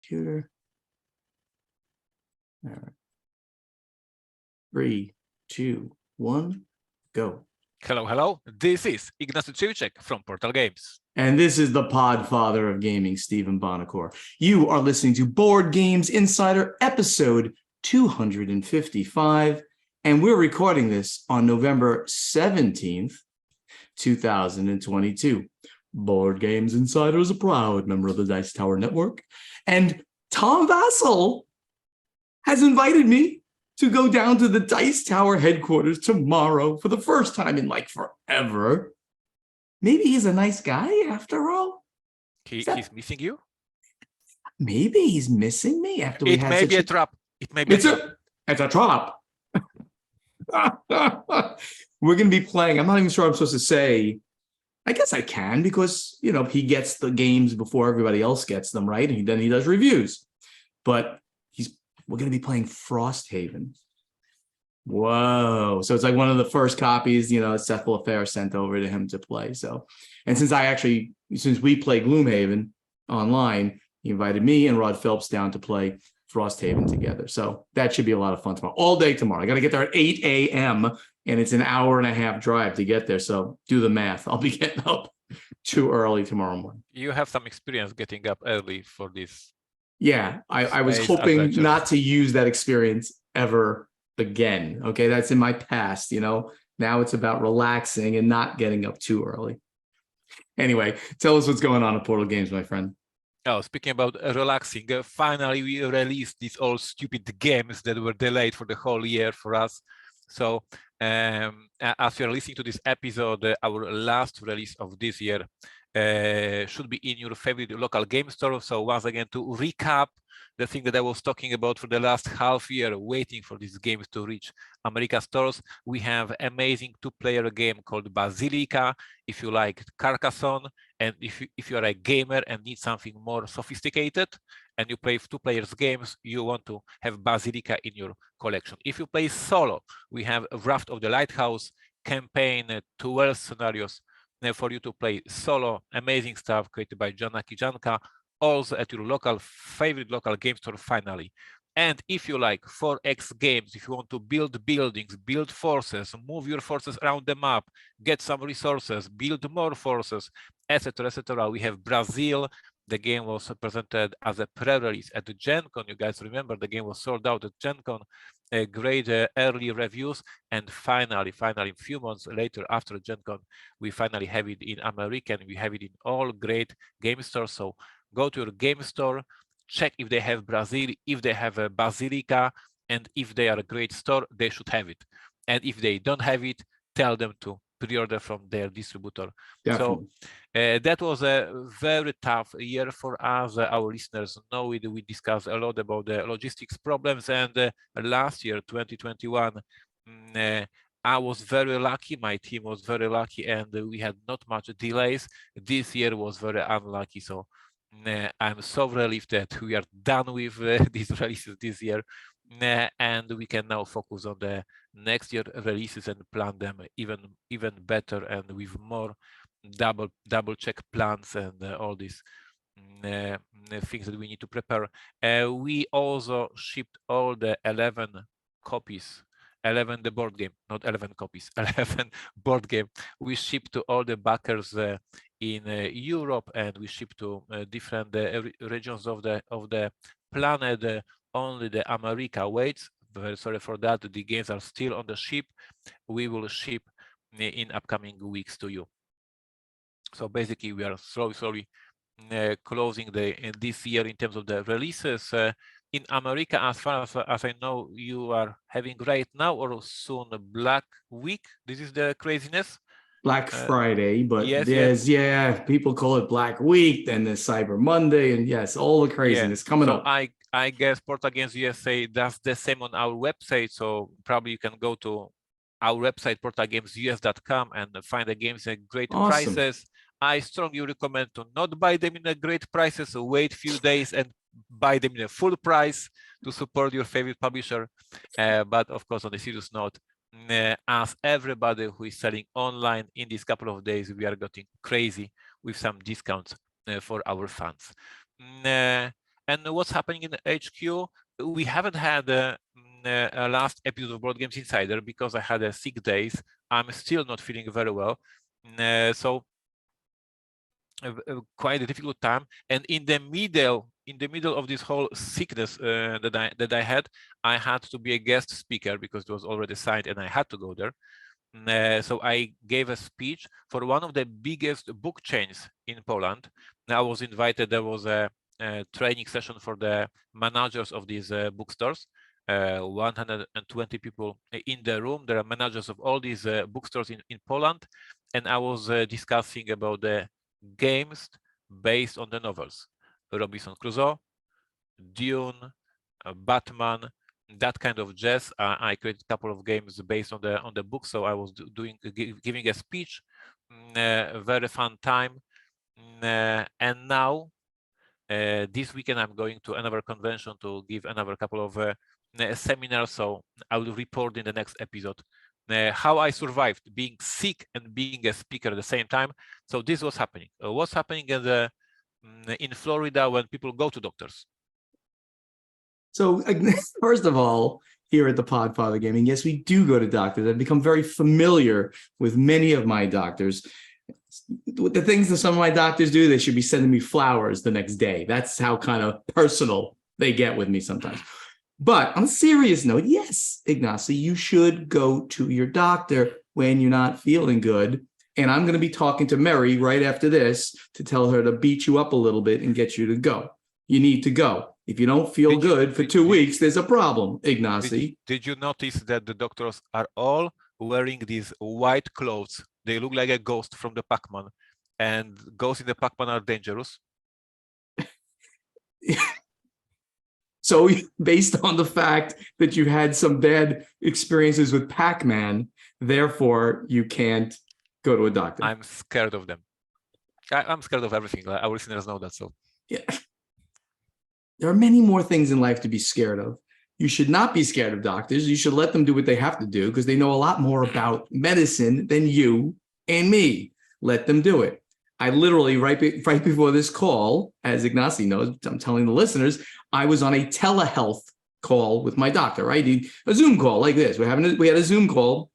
computer. All right. 3, 2, 1, go. Hello. This is Ignacy from Portal Games. And this is the Podfather of Gaming, Stephen Bonacore. You are listening to Board Games Insider episode 255, and we're recording this on November 17th, 2022. Board Games Insider is a proud member of the Dice Tower Network, and Tom Vassell has invited me to go down to the Dice Tower headquarters tomorrow for the first time in like forever. Maybe he's a nice guy after all. He's missing you? Maybe he's missing me after we had such a trap. It may be it's a trap. We're going to be playing. I'm not even sure I'm supposed to say. I guess I can because, you know, he gets the games before everybody else gets them, right? And then he does reviews. But we're going to be playing Frosthaven. Whoa. So it's like one of the first copies, you know, Seth LaFair sent over to him to play. So, and since we play Gloomhaven online, he invited me and Rod Phelps down to play Frosthaven together. So that should be a lot of fun tomorrow. All day tomorrow. I got to get there at 8 a.m. and it's an hour and a half drive to get there. So do the math. I'll be getting up too early tomorrow morning. You have some experience getting up early for this. Yeah, I was hoping adventure. not to use that experience ever again. Okay, that's in my past, you know. Now it's about relaxing and not getting up too early. Anyway, tell us what's going on at Portal Games, my friend. Oh, speaking about relaxing, finally we released these all stupid games that were delayed for the whole year for us. So as you're listening to this episode, our last release of this year should be in your favorite local game store. So once again, to recap the thing that I was talking about for the last half year, waiting for these games to reach America stores, we have amazing two-player game called Basilica. If you like Carcassonne, and if you are a gamer and need something more sophisticated, and you play two players games, you want to have Basilica in your collection. If you play solo, we have Wrath of the Lighthouse campaign, 12 scenarios for you to play solo. Amazing stuff created by Jana Kijanka, also at your favorite local game store finally. And if you like 4X games, if you want to build buildings, build forces, move your forces around the map, get some resources, build more forces, etc., we have Brazil. The game was presented as a pre-release at the Gen Con. You guys remember the game was sold out at Gen Con. Great early reviews, and finally, a few months later after Gen Con, we finally have it in American. We have it in all great game stores. So go to your game store, check if they have Brazil, if they have a Basilica, and if they are a great store, they should have it. And if they don't have it, tell them to pre-order from their distributor. Definitely. So that was a very tough year for us. Our listeners know it. We discussed a lot about the logistics problems, and last year, 2021, I was very lucky. My team was very lucky, and we had not much delays. This year was very unlucky. So I'm so relieved that we are done with these releases this year. And we can now focus on the next year releases and plan them even better and with more double check plans and all these things that we need to prepare. We also shipped all the 11 copies, 11 the board game, not 11 copies, 11 board game. We shipped to all the backers in Europe, and we shipped to different regions of the planet. Only the America waits. Very sorry for that. The games are still on the ship. We will ship in upcoming weeks to you. So basically, we are slowly closing this year in terms of the releases. In America, as far as I know, you are having right now or soon Black Week. This is the craziness. Black Friday, but yes. Yeah, people call it Black Week, then there's Cyber Monday, and yes, all the craziness coming up. I guess Portal Games USA does the same on our website, so probably you can go to our website, portalgamesus.com, and find the games at great prices. I strongly recommend to not buy them in a great prices, so wait a few days and buy them in a full price to support your favorite publisher. But of course, on a serious note, as everybody who is selling online in these couple of days, we are getting crazy with some discounts for our fans. And what's happening in the HQ? We haven't had a last episode of Board Games Insider because I had a sick days. I'm still not feeling very well. So quite a difficult time. And in the middle of this whole sickness that I had to be a guest speaker because it was already signed and I had to go there. So I gave a speech for one of the biggest book chains in Poland. I was invited. There was a training session for the managers of these bookstores. 120 people in the room. There are managers of all these bookstores in Poland, and I was discussing about the games based on the novels: Robinson Crusoe, Dune, Batman, that kind of jazz. I created a couple of games based on the book, so I was giving a speech, very fun time, and now this weekend I'm going to another convention to give another couple of seminars. So I will report in the next episode how I survived being sick and being a speaker at the same time. So this was happening. What's happening in Florida when people go to doctors? So first of all, here at the Podfather Gaming, yes, we do go to doctors. I've become very familiar with many of my doctors. The things that some of my doctors do, they should be sending me flowers the next day. That's how kind of personal they get with me sometimes. But on a serious note, yes, Ignacy, you should go to your doctor when you're not feeling good. And I'm going to be talking to Mary right after this to tell her to beat you up a little bit and get you to go. You need to go. If you don't feel good for 2 weeks, there's a problem, Ignacy. Did you notice that the doctors are all wearing these white clothes? They look like a ghost from the Pac-Man, and ghosts in the Pac-Man are dangerous. So based on the fact that you had some bad experiences with Pac-Man, therefore you can't go to a doctor. I'm scared of them. I'm scared of everything. Our listeners know that. So yeah. There are many more things in life to be scared of. You should not be scared of doctors. You should let them do what they have to do because they know a lot more about medicine than you and me. Let them do it. I literally, right before this call, as Ignacy knows, I'm telling the listeners, I was on a telehealth call with my doctor, right? A Zoom call like this. We had a Zoom call,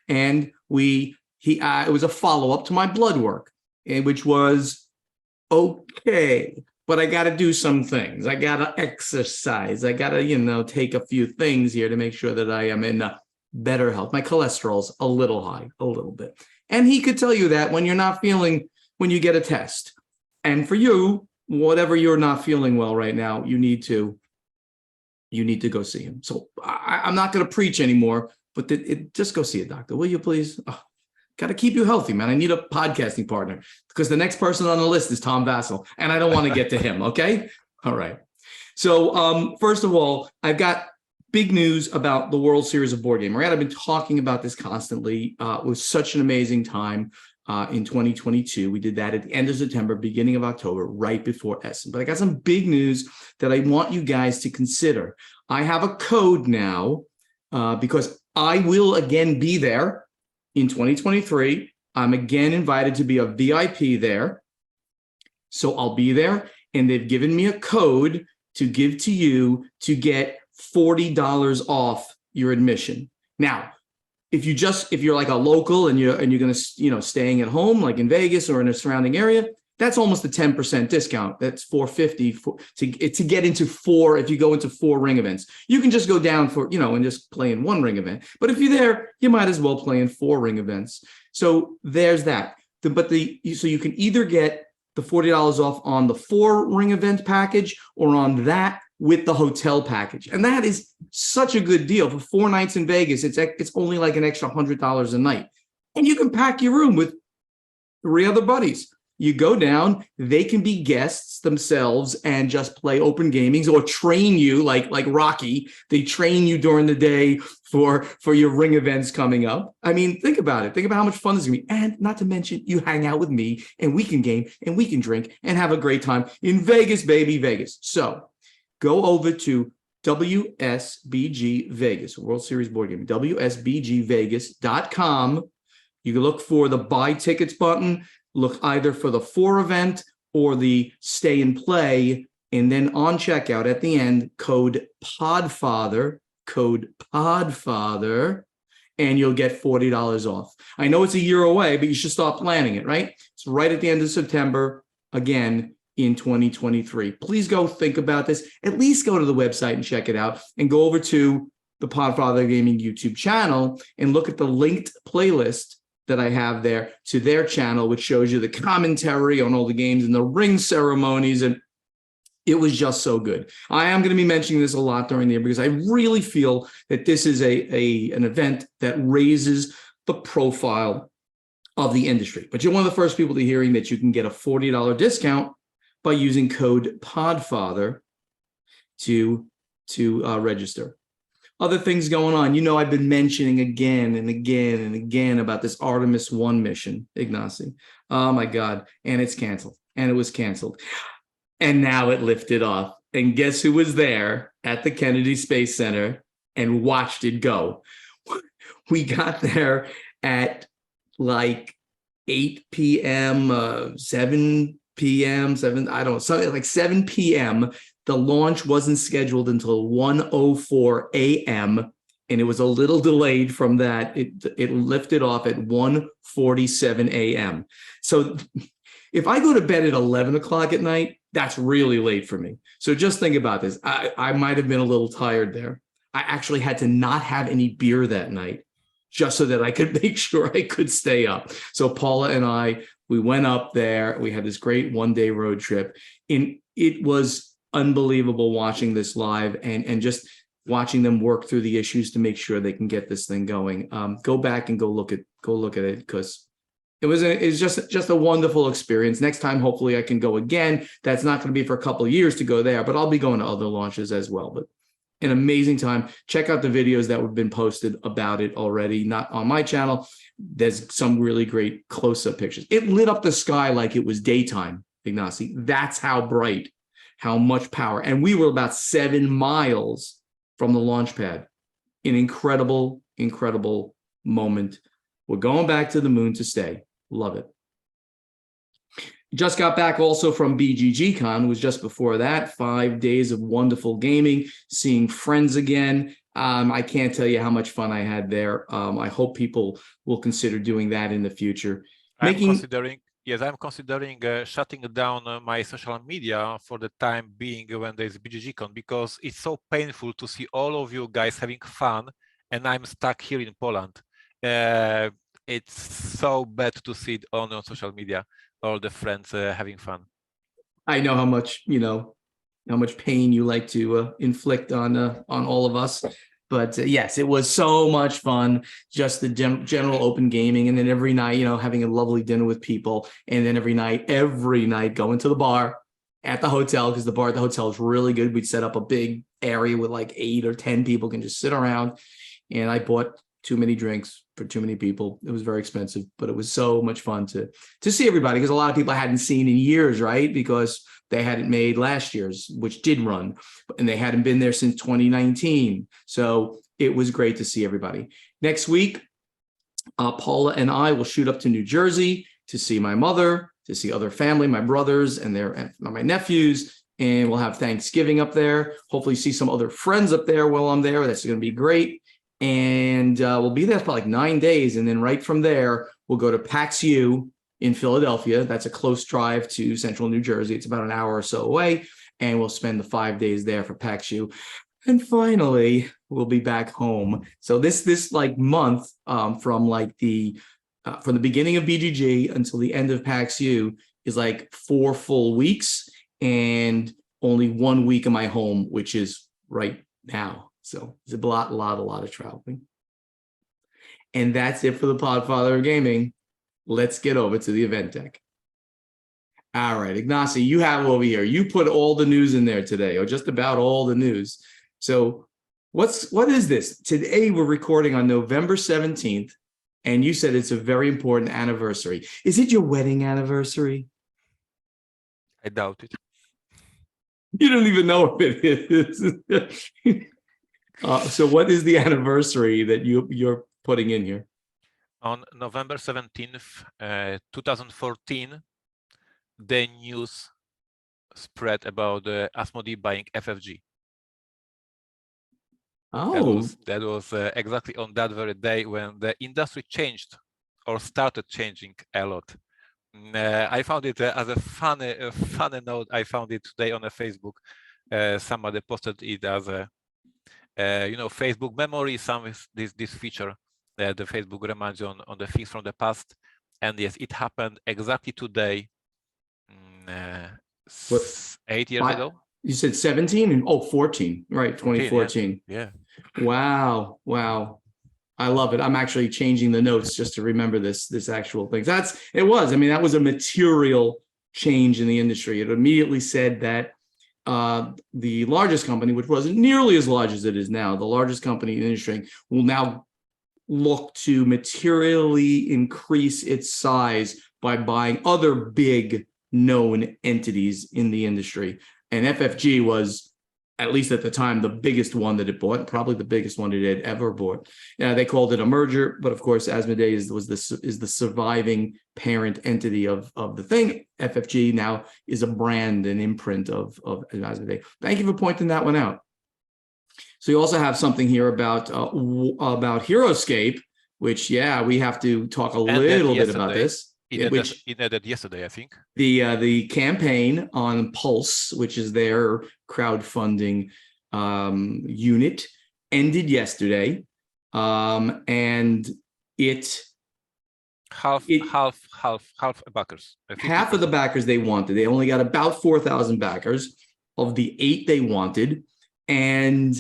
and it was a follow-up to my blood work, which was okay. But I got to do some things. I got to exercise. I got to, take a few things here to make sure that I am in better health. My cholesterol's a little high, a little bit. And he could tell you that when you're not feeling, when you get a test. And for you, whatever you're not feeling well right now, you need to go see him. So I'm not going to preach anymore, but just go see a doctor. Will you please? Oh. Got to keep you healthy, man. I need a podcasting partner because the next person on the list is Tom Vassell, and I don't want to get to him. Okay. All right. So first of all, I've got big news about the World Series of Board Game. I've been talking about this constantly. It was such an amazing time in 2022. We did that at the end of September, beginning of October, right before Essen. But I got some big news that I want you guys to consider. I have a code now because I will again be there. In 2023, I'm again invited to be a VIP there. So I'll be there, and they've given me a code to give to you to get $40 off your admission. Now, if you're like a local and you're going to, staying at home, like in Vegas or in a surrounding area, that's almost a 10% discount. That's $450 to get into 4. If you go into 4 ring events, you can just go down for, and just play in 1 ring event. But if you're there, you might as well play in 4 ring events. So there's that. So you can either get the $40 off on the 4 ring event package or on that with the hotel package. And that is such a good deal for 4 nights in Vegas. It's only like an extra $100 a night. And you can pack your room with 3 other buddies. You go down, they can be guests themselves and just play open gamings or train you like Rocky. They train you during the day for your ring events coming up. I mean, think about it. Think about how much fun this is going to be. And not to mention, you hang out with me and we can game and we can drink and have a great time in Vegas, baby, Vegas. So go over to WSBG Vegas, World Series Board Game, WSBGVegas.com. You can look for the buy tickets button. Look either for the 4 event or the stay and play, And then on checkout at the end, code PODFATHER, and you'll get $40 off. I know it's a year away, but you should start planning it, right? It's right at the end of September, again, in 2023. Please go think about this. At least go to the website and check it out, and go over to the Podfather Gaming YouTube channel and look at the linked playlist that I have there to their channel, which shows you the commentary on all the games and the ring ceremonies, and it was just so good. I am going to be mentioning this a lot during the year because I really feel that this is an event that raises the profile of the industry. But you're one of the first people to hearing that you can get a $40 discount by using code PODFATHER to register. Other things going on. You know, I've been mentioning again and again and again about this Artemis 1 mission, Ignacy. Oh my God. And it's canceled. And it was canceled. And now it lifted off. And guess who was there at the Kennedy Space Center and watched it go? We got there at like 8 p.m., 7 p.m., something like 7 p.m. The launch wasn't scheduled until 1:04 a.m. and it was a little delayed from that. It lifted off at 1:47 a.m. So if I go to bed at 11 o'clock at night, that's really late for me. So just think about this. I might have been a little tired there. I actually had to not have any beer that night just so that I could make sure I could stay up. So Paula and I, we went up there. We had this great one-day road trip. And it was unbelievable watching this live and just watching them work through the issues to make sure they can get this thing going. Go back and go look at it, because it's just a wonderful experience. Next time, hopefully I can go again. That's not going to be for a couple of years to go there, but I'll be going to other launches as well. But an amazing time. Check out the videos that have been posted about it already, not on my channel. There's some really great close-up pictures. It lit up the sky like it was daytime, Ignacy. That's how bright, how much power. And we were about 7 miles from the launch pad. An incredible, incredible moment. We're going back to the moon to stay. Love it. Just got back also from BGG-Con, was just before that. 5 days of wonderful gaming, seeing friends again. I can't tell you how much fun I had there. I hope people will consider doing that in the future. I'm considering shutting down my social media for the time being when there's BGG-Con, because it's so painful to see all of you guys having fun and I'm stuck here in Poland. It's so bad to see it on social media, all the friends having fun. I know how much, how much pain you like to inflict on all of us. But yes, it was so much fun, just the general open gaming. And then every night, having a lovely dinner with people. And then every night, going to the bar at the hotel, because the bar at the hotel is really good. We'd set up a big area with like 8 or 10 people can just sit around. And I bought too many drinks for too many people. It was very expensive, but it was so much fun to see everybody, because a lot of people I hadn't seen in years, right? Because they hadn't made last year's, which did run, and they hadn't been there since 2019. So it was great to see everybody. Next week, Paula and I will shoot up to New Jersey to see my mother, to see other family, my brothers and my nephews, and we'll have Thanksgiving up there. Hopefully see some other friends up there while I'm there. That's going to be great. And we'll be there for like 9 days. And then right from there, we'll go to PAX U in Philadelphia. That's a close drive to central New Jersey. It's about an hour or so away. And we'll spend the 5 days there for PAX U. And finally, we'll be back home. So this like month from the beginning of BGG until the end of PAX U is like 4 full weeks and only 1 week in my home, which is right now. So it's a lot of traveling. And that's it for the Podfather of Gaming. Let's get over to the event deck. All right, Ignacy, you have over here. You put all the news in there today, or just about all the news. So what is this? Today we're recording on November 17th, and you said it's a very important anniversary. Is it your wedding anniversary? I doubt it. You don't even know if it is. So what is the anniversary that you're putting in here? On November 17th, 2014, the news spread about Asmodee buying FFG. Oh, That was exactly on that very day when the industry changed or started changing a lot. I found it as a funny note. I found it today on a Facebook. Somebody posted it as a Facebook memory. This feature that the Facebook reminds you on the things from the past. And yes, it happened exactly today, 8 years ago. You said 17 and 14, right? 2014. Yeah. Wow. I love it. I'm actually changing the notes just to remember this actual thing. That was a material change in the industry. It immediately said that the largest company, which wasn't nearly as large as it is now, the largest company in the industry will now look to materially increase its size by buying other big known entities in the industry. And FFG was, at least at the time, the biggest one that it bought, probably the biggest one it had ever bought. They called it a merger, but of course, Asmodee is the surviving parent entity of the thing. FFG now is a brand and imprint of Asmodee. Thank you for pointing that one out. So you also have something here about Heroscape, which we have to talk a little bit about this. It ended yesterday, I think. The campaign on Pulse, which is their crowdfunding unit, ended yesterday, and half backers. Half of the backers they wanted. They only got about 4,000 backers of the 8 they wanted, and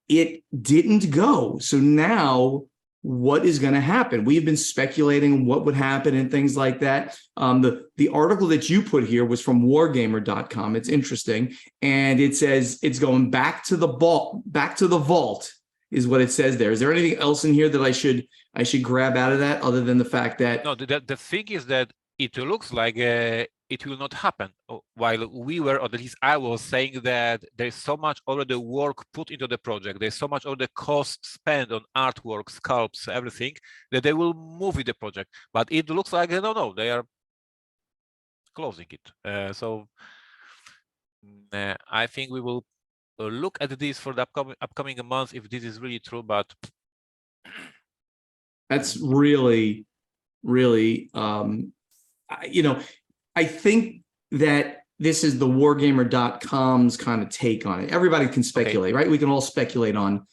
it didn't go. So now, what is going to happen? We've been speculating what would happen and things like that. The article that you put here was from wargamer.com. It's interesting. And it says it's going back to the vault is what it says there. Is there anything else in here that I should grab out of that other than the fact that... No, the thing is that it looks like it will not happen. While we were, or at least I was, saying that there's so much already work put into the project, there's so much already cost spent on artwork, sculpts, everything, that they will move with the project. But it looks like no, they are closing it. So I think we will look at this for the upcoming months if this is really true. But that's really, really, I think that this is the wargamer.com's kind of take on it. Everybody can speculate, right? We can all speculate on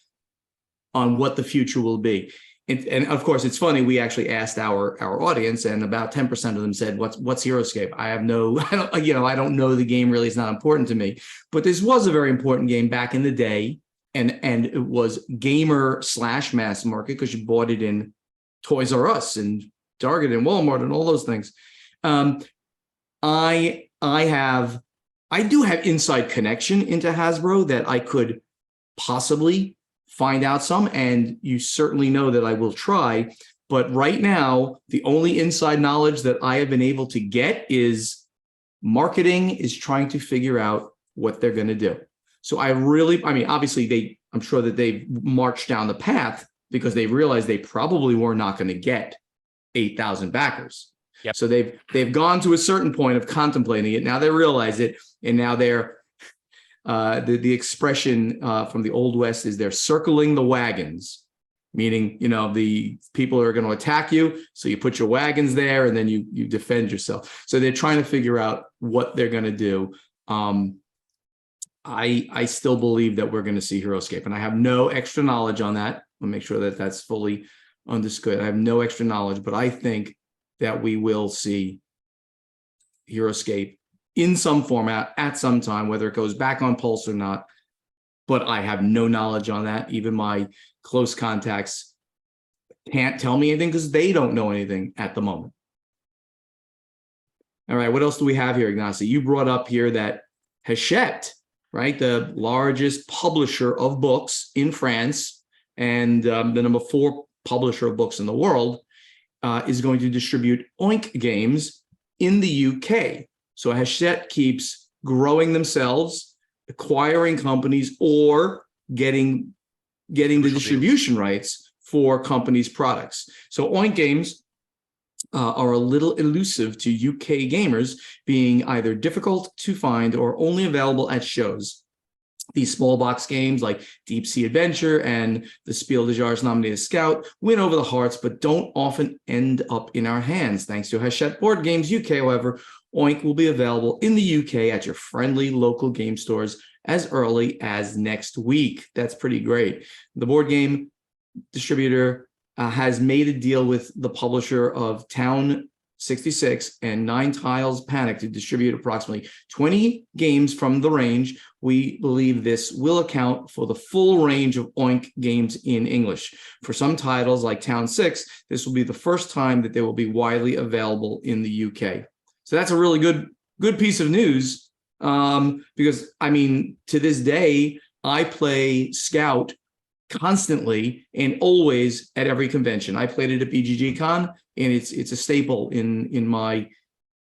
what the future will be. And of course, it's funny. We actually asked our audience, and about 10% of them said, "What's Heroscape?" I don't know the game. Really, it's not important to me. But this was a very important game back in the day, and it was gamer/mass market because you bought it in Toys R Us and Target and Walmart and all those things. I do have inside connection into Hasbro that I could possibly find out some, and you certainly know that I will try. But right now, the only inside knowledge that I have been able to get is marketing is trying to figure out what they're going to do. So obviously I'm sure that they've marched down the path because they realized they probably were not going to get 8,000 backers. Yep. So they've gone to a certain point of contemplating it. Now they realize it, and now they're the expression from the Old West is they're circling the wagons, meaning the people are going to attack you, so you put your wagons there, and then you defend yourself. So they're trying to figure out what they're going to do. I still believe that we're going to see Heroscape, and I have no extra knowledge on that. I'll make sure that that's fully understood. I have no extra knowledge, but I think that we will see Heroscape in some format at some time, whether it goes back on Pulse or not. But I have no knowledge on that. Even my close contacts can't tell me anything because they don't know anything at the moment. All right, what else do we have here, Ignacy? You brought up here that Hachette, right, the largest publisher of books in France and the number 4 publisher of books in the world, is going to distribute Oink games in the UK. So Hachette keeps growing themselves, acquiring companies, or getting the distribution rights for companies' products. So Oink Games are a little elusive to UK gamers, being either difficult to find or only available at shows. These small box games like Deep Sea Adventure and the Spiel des Jahres nominated Scout win over the hearts, but don't often end up in our hands. Thanks to Hachette Board Games UK, however, Oink will be available in the UK at your friendly local game stores as early as next week. That's pretty great. The board game distributor has made a deal with the publisher of Town 66 and Nine Tiles Panic to distribute approximately 20 games from the range. We believe this will account for the full range of Oink games in English. For some titles like Town 6, this will be the first time that they will be widely available in the UK. So that's a really good piece of news, because, I mean, to this day, I play Scout constantly and always at every convention. I played it at BGG Con, and it's a staple in my,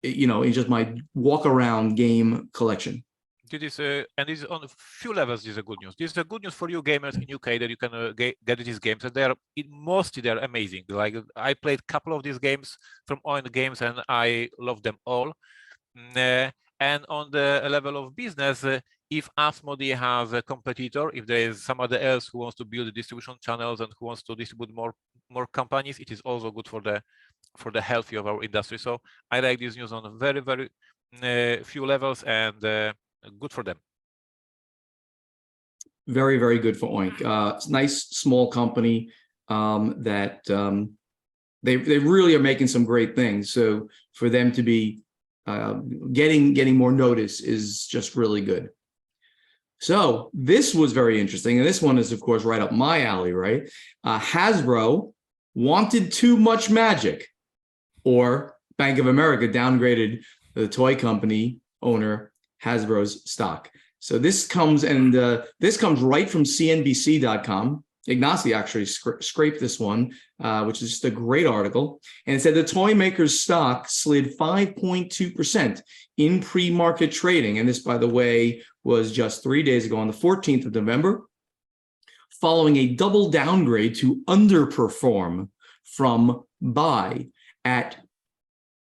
in just my walk around game collection. This is and this is on a few levels. This is a good news. This is a good news for you gamers in UK that you can get these games, and mostly they're amazing. Like, I played a couple of these games from Oink Games, and I love them all. And on the level of business, if Asmodee has a competitor, if there is somebody else who wants to build distribution channels and who wants to distribute more companies, it is also good for the health of our industry. So I like this news on a very, very few levels, and good for them. Very, very good for Oink. It's a nice small company that they really are making some great things. So for them to be getting more notice is just really good. So this was very interesting, and this one is, of course, right up my alley, right? Hasbro wanted too much magic, or Bank of America downgraded the toy company owner Hasbro's stock. So this comes right from CNBC.com. Ignacy actually scraped this one, which is just a great article. And it said the toy maker's stock slid 5.2% in pre-market trading. And this, by the way, was just 3 days ago on the 14th of November, following a double downgrade to underperform from buy at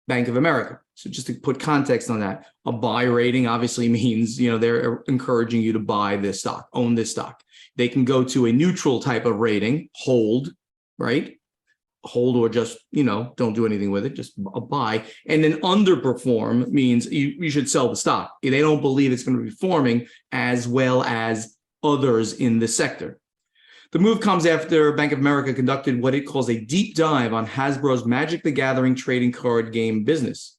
Bank of America. So just to put context on that, a buy rating obviously means, they're encouraging you to buy this stock, own this stock. They can go to a neutral type of rating, hold, right? Hold, or just, don't do anything with it, just a buy. And then underperform means you should sell the stock. They don't believe it's going to be performing as well as others in the sector. The move comes after Bank of America conducted what it calls a deep dive on Hasbro's Magic the Gathering trading card game business.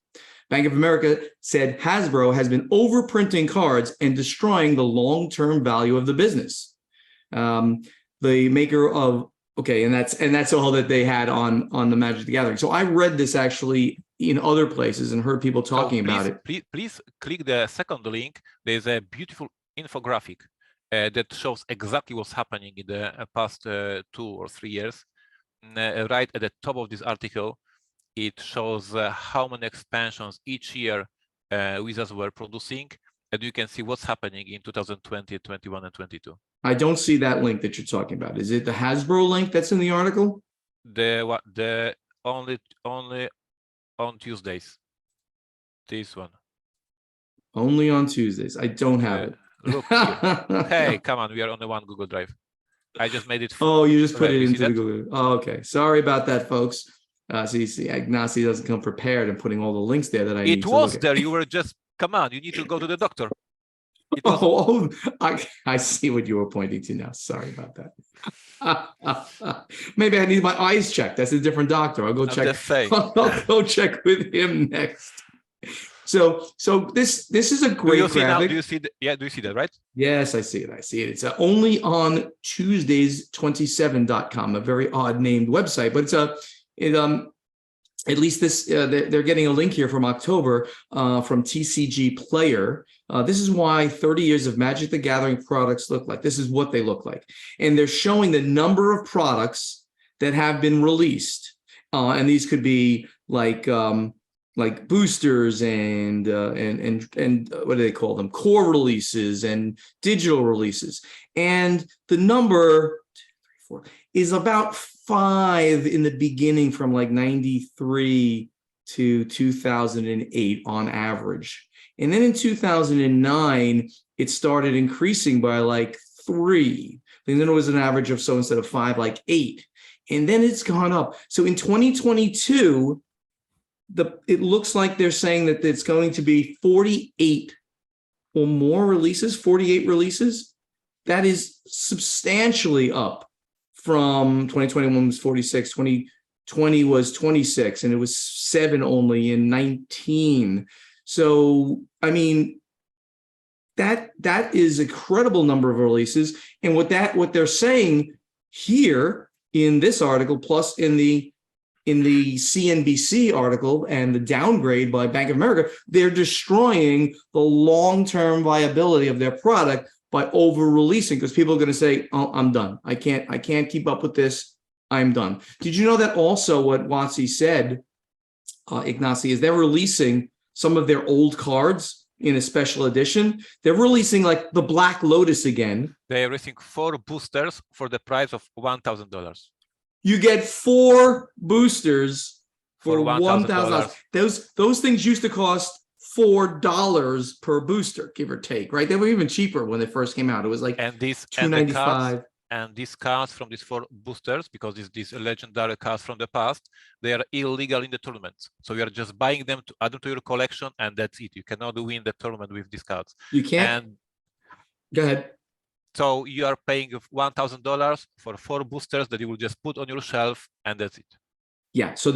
Bank of America said Hasbro has been overprinting cards and destroying the long-term value of the business. The maker of and that's all that they had on the Magic the Gathering. So I read this actually in other places and heard people talking about it. Please click the second link. There's a beautiful infographic that shows exactly what's happening in the past 2 or 3 years. Right at the top of this article, it shows how many expansions each year Wizards were producing, and you can see what's happening in 2020, 21, and 22. I don't see that link that you're talking about. Is it the Hasbro link that's in the article? The only on Tuesdays. This one. Only on Tuesdays. I don't have it. Look here. Hey, come on, we are on the one Google Drive. I just made it. Oh, you just put it into the Google. Oh, okay. Sorry about that, folks. So you see, Ignacy doesn't come prepared and putting all the links there that I need to look at. It was there. You were just, come on, you need to go to the doctor. I see what you were pointing to now. Sorry about that. Maybe I need my eyes checked. That's a different doctor. I'll go check. I'll go check with him next. So this is a great graphic. Do you see that, right? Yes, I see it. It's only on Tuesdays27.com, a very odd named website, but at least this they're getting a link here from October from TCG Player. This is why 30 years of Magic the Gathering products look like. This is what they look like, and they're showing the number of products that have been released, and these could be like boosters and what do they call them? Core releases and digital releases, and the number 4 is about 5 in the beginning from like 93 to 2008 on average. And then in 2009, it started increasing by like 3. And then it was an average of, so instead of 5, like 8. And then it's gone up. So in 2022, it looks like they're saying that it's going to be 48 or more releases, 48 releases. That is substantially up from 2021 was 46, 2020 was 26, and it was 7 only in 19. So, I mean, that is a credible number of releases. And what they're saying here in this article, plus in the CNBC article and the downgrade by Bank of America, they're destroying the long-term viability of their product by over-releasing, because people are going to say, oh, I'm done. I can't keep up with this. I'm done. Did you know that also what Watsy said, Ignacy, is they're releasing some of their old cards in a special edition. They're releasing like the Black Lotus again. They're releasing 4 boosters for the price of $1,000. You get 4 boosters for $1,000. Those things used to cost $4 per booster, give or take, right? They were even cheaper when they first came out. It was like $2.95. And these cards from these 4 boosters, because these legendary cards from the past, they are illegal in the tournaments. So you are just buying them to add them to your collection, and that's it. You cannot win the tournament with these cards. You can't. And go ahead. So you are paying $1,000 for 4 boosters that you will just put on your shelf, and that's it. Yeah. So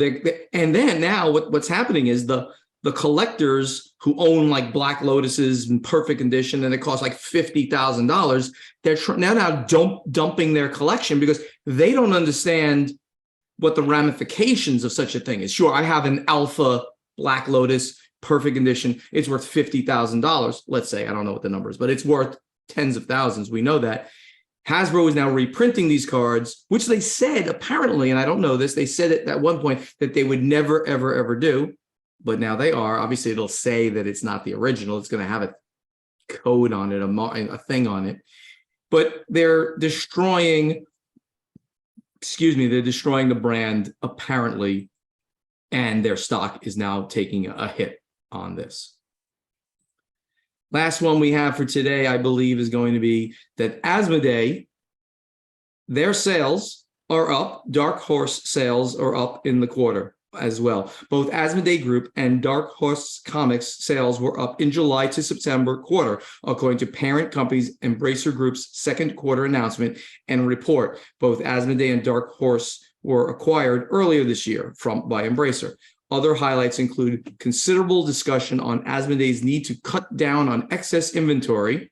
and then now what's happening is the collectors who own like Black Lotuses in perfect condition and it costs like $50,000, they're now dumping their collection because they don't understand what the ramifications of such a thing is. Sure, I have an alpha Black Lotus, perfect condition. It's worth $50,000. Let's say, I don't know what the number is, but it's worth tens of thousands. We know that. Hasbro is now reprinting these cards, which they said apparently, and I don't know this, they said it at one point that they would never, ever, ever do. But now they are. Obviously, it'll say that it's not the original. It's going to have a code on it, a thing on it. But they're destroying, they're destroying the brand apparently, and their stock is now taking a hit on this. Last one we have for today, I believe, is going to be that Asmodee, their sales are up. Dark Horse sales are up in the quarter as well. Both Asmodee Group and Dark Horse Comics sales were up in July to September quarter, according to parent company's Embracer Group's second quarter announcement and report. Both Asmodee and Dark Horse were acquired earlier this year by Embracer. Other highlights include considerable discussion on Asmodee's need to cut down on excess inventory.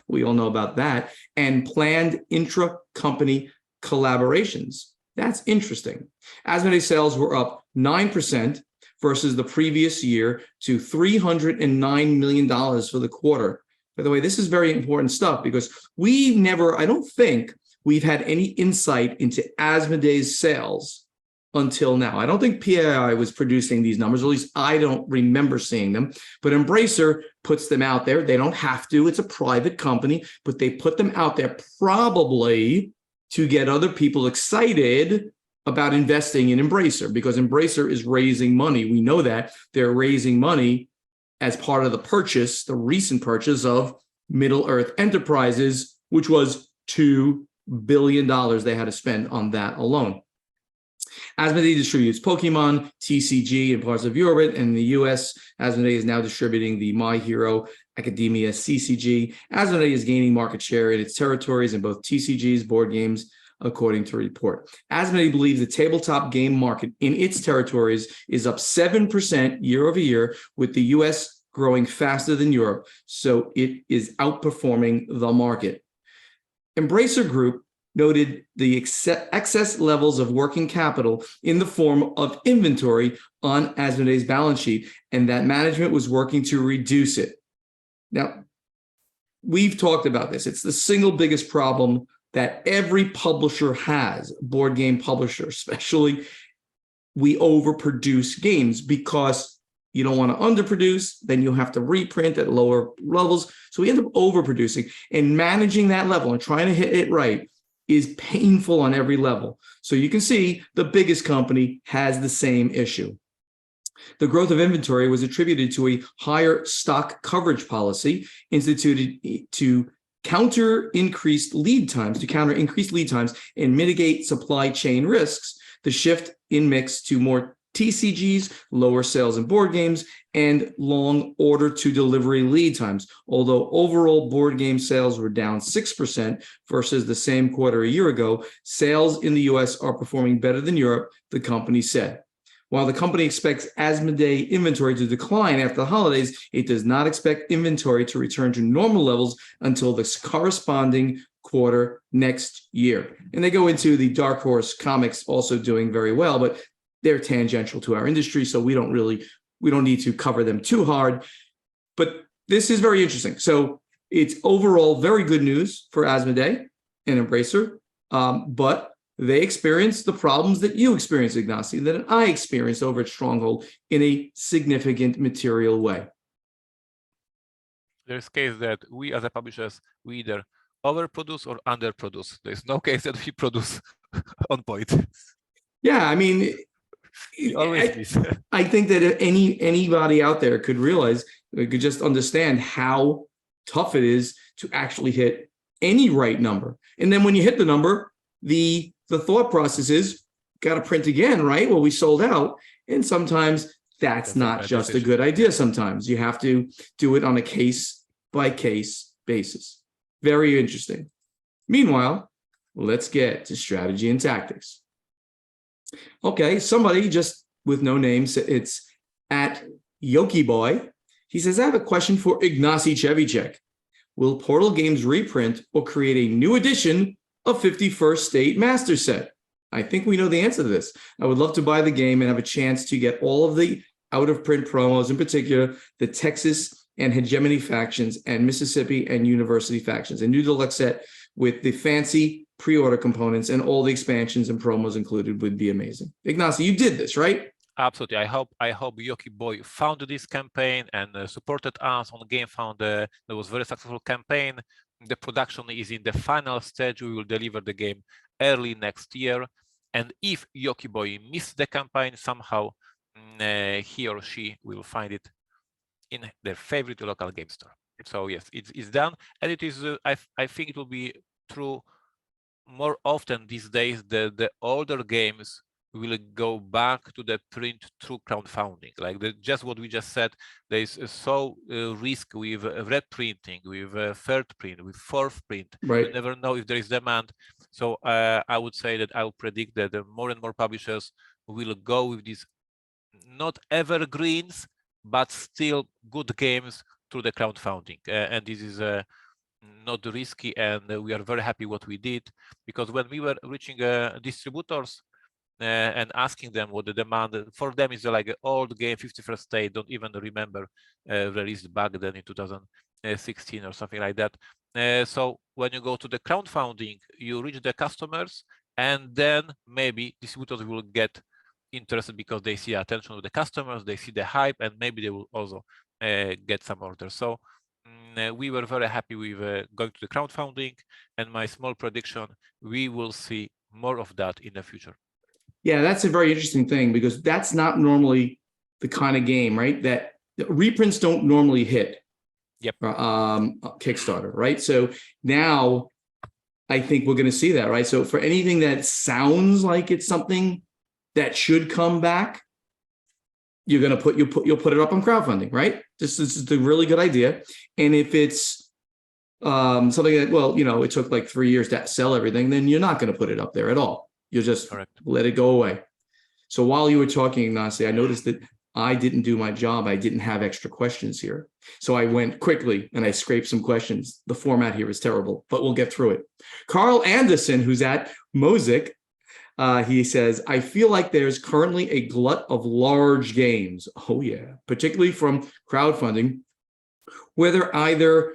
We all know about that. And planned intra-company collaborations. That's interesting. Asmodee sales were up 9% versus the previous year to $309 million for the quarter. By the way, this is very important stuff because I don't think we've had any insight into Asmodee's sales until now. I don't think PAI was producing these numbers, or at least I don't remember seeing them, but Embracer puts them out there. They don't have to. It's a private company, but they put them out there probably to get other people excited about investing in Embracer, because Embracer is raising money. We know that they're raising money as part of the recent purchase of Middle-earth Enterprises, which was $2 billion they had to spend on that alone. Asmodee distributes Pokemon, TCG in parts of Europe, and in the US, Asmodee is now distributing the My Hero Academia CCG. Asmodee is gaining market share in its territories in both TCGs, board games, according to a report. Asmodee believes the tabletop game market in its territories is up 7% year over year, with the US growing faster than Europe, so it is outperforming the market. Embracer Group noted the excess levels of working capital in the form of inventory on Asmodee's balance sheet, and that management was working to reduce it. Now, we've talked about this. It's the single biggest problem that every publisher has, board game publisher especially. We overproduce games because you don't want to underproduce, then you have to reprint at lower levels. So we end up overproducing, and managing that level and trying to hit it right is painful on every level. So you can see the biggest company has the same issue. The growth of inventory was attributed to a higher stock coverage policy instituted to counter increased lead times and mitigate supply chain risks. The shift in mix to more TCGs, lower sales in board games, and long order to delivery lead times. Although overall board game sales were down 6% versus the same quarter a year ago, sales in the US are performing better than Europe, the company said. While the company expects Asmodee inventory to decline after the holidays, it does not expect inventory to return to normal levels until the corresponding quarter next year. And they go into the Dark Horse comics also doing very well, but they're tangential to our industry, so we don't need to cover them too hard. But this is very interesting. So it's overall very good news for Asmodee and Embracer, but they experienced the problems that you experienced, Ignacy, that I experienced over at Stronghold in a significant material way. There's case that we as a publishers, we either overproduce or underproduce. There's no case that we produce on point. Yeah, I mean, I think that anybody out there could realize, they could just understand how tough it is to actually hit any right number. And then when you hit the number, the thought process is, got to print again, right? Well, we sold out. And sometimes that's not just a good idea. Sometimes you have to do it on a case-by-case basis. Very interesting. Meanwhile, let's get to strategy and tactics. Okay, somebody just with no names, it's at Yoki Boy. He says, I have a question for Ignacy Chevicek. Will Portal Games reprint or create a new edition of 51st State Master Set? I think we know the answer to this. I would love to buy the game and have a chance to get all of the out-of-print promos, in particular, the Texas and Hegemony factions and Mississippi and University factions. A new deluxe set with the fancy pre-order components and all the expansions and promos included would be amazing. Ignacy, you did this, right? Absolutely. I hope Yoki Boy found this campaign and supported us on GameFound. There was a very successful campaign. The production is in the final stage. We will deliver the game early next year. And if Yoki Boy missed the campaign somehow, he or she will find it in their favorite local game store. So yes, it's done, and it is. I think it will be true more often these days. The older games will go back to the print through crowdfunding, like just what we just said. There is so risk with red printing, with third print, with fourth print. Right. You never know if there is demand. So I would say that I will predict that more and more publishers will go with these not evergreens, but still good games through the crowdfunding. And this is not risky, and we are very happy what we did, because when we were reaching distributors and asking them what the demand for them is, like an old game, 51st State, don't even remember released back then in 2016 or something like that. So when you go to the crowdfunding, you reach the customers, and then maybe distributors will get interested because they see attention of the customers, they see the hype, and maybe they will also get some orders. So we were very happy with going to the crowdfunding, and my small prediction, we will see more of that in the future. Yeah, that's a very interesting thing, because that's not normally the kind of game, right? That reprints don't normally hit. Yep. Kickstarter, right? So now I think we're going to see that, right? So for anything that sounds like it's something that should come back, you're going to you'll put it up on crowdfunding, right? This is a really good idea. And if it's something that, well, you know, it took like 3 years to sell everything, then you're not going to put it up there at all. You'll just let it go away. So while you were talking, Ignacy, I noticed that I didn't do my job. I didn't have extra questions here. So I went quickly and I scraped some questions. The format here is terrible, but we'll get through it. Carl Anderson, who's at Mosick, he says, I feel like there's currently a glut of large games. Oh, yeah, particularly from crowdfunding, where they're either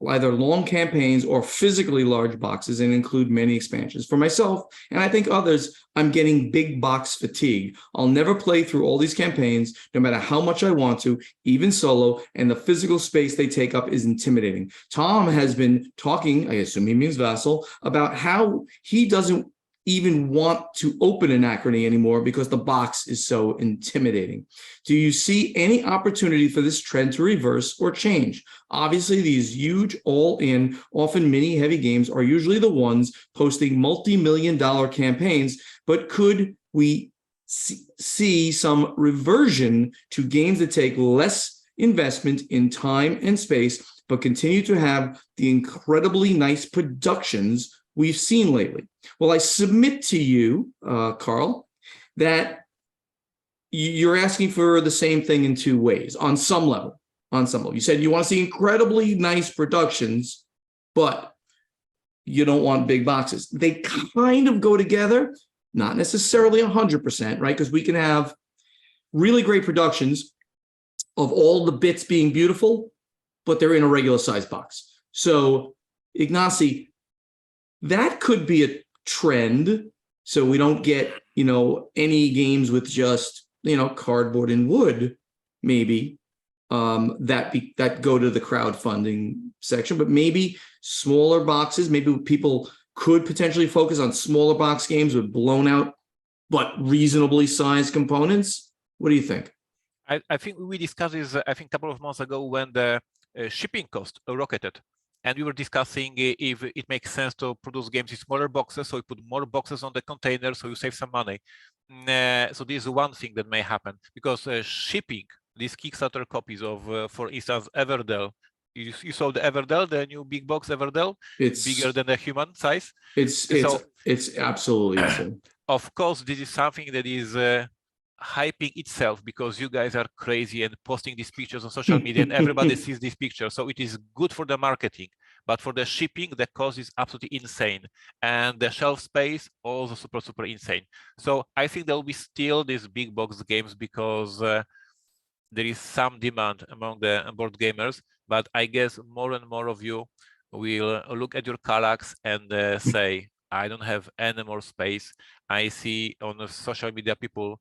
either long campaigns or physically large boxes and include many expansions. For myself, and I think others, I'm getting big box fatigue. I'll never play through all these campaigns, no matter how much I want to, even solo, and the physical space they take up is intimidating. Tom has been talking, I assume he means Vassal, about how he doesn't even want to open Anachrony anymore because the box is so intimidating. Do you see any opportunity for this trend to reverse or change? Obviously, these huge, all-in, often mini-heavy games are usually the ones posting multi-million-dollar campaigns, but could we see some reversion to games that take less investment in time and space, but continue to have the incredibly nice productions we've seen lately? Well, I submit to you, Carl, that you're asking for the same thing in two ways, on some level. On some level, you said you want to see incredibly nice productions, but you don't want big boxes. They kind of go together, not necessarily 100%, right? Because we can have really great productions of all the bits being beautiful, but they're in a regular size box. So, Ignacy, that could be a trend. So we don't get, any games with just, cardboard and wood, maybe, that go to the crowdfunding section, but maybe smaller boxes, maybe people could potentially focus on smaller box games with blown out, but reasonably sized components. What do you think? I think we discussed this, a couple of months ago when the shipping cost rocketed. And we were discussing if it makes sense to produce games in smaller boxes, so you put more boxes on the container, so you save some money. So this is one thing that may happen, because shipping these Kickstarter copies of, for instance, Everdell. You saw the Everdell, the new big box Everdell? It's bigger than a human size. It's absolutely insane. Of course, this is something that is hyping itself because you guys are crazy and posting these pictures on social media and everybody sees these pictures. So it is good for the marketing, but for the shipping, the cost is absolutely insane. And the shelf space also super, super insane. So I think there will be still these big box games because there is some demand among the board gamers, but I guess more and more of you will look at your Kallax and say, I don't have any more space. I see on the social media people